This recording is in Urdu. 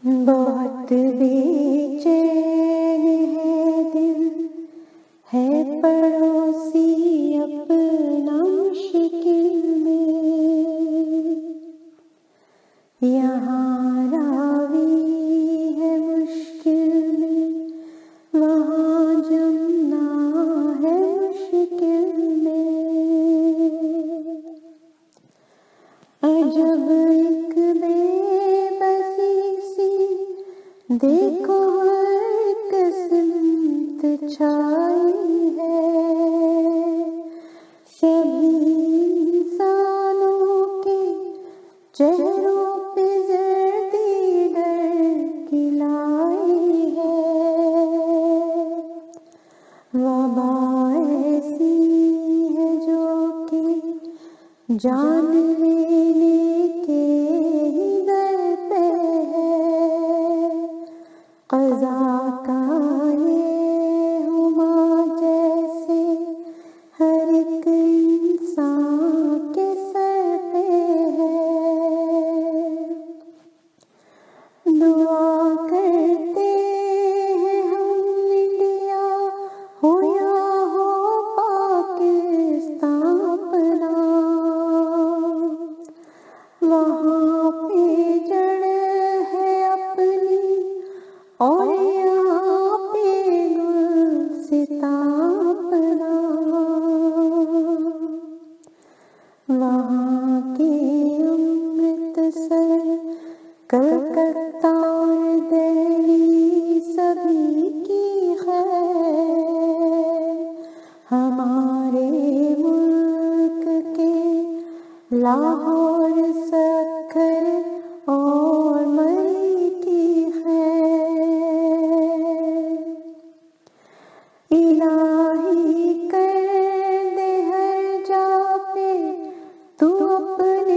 بہت بے چین ہے دل، ہے پڑوسی اپنا مشکل میں، یہاں راوی ہے مشکل میں، وہاں جمنا ہے مشکل میں، عجب ایک بے بسی سی دیکھو ہر قسمت چھائی ہے، سبھی انسانوں کے چہروں پہ زردی ڈر کی لائی ہے، وبا ایسی ہے جو کہ جان لینے کے ہی در پہ ہے، قضا کا یہ ہوا جیسے ہر ایک انسان کے سر پہ ہے، دعا کرتے ہیں ہم انڈیا ہو یا ہو پاکستان اپنا، وہاں پہ جڑ ہے اپنی اور یہاں پہ گلستان اپنا، وہاں کے امرتسر کلکتہ اور دہلی سبھی کی خیر، ہمارے ملک کے لاہور سکھر اور مری کی خیر، الہی کر دے ہر جا پہ تو اپنے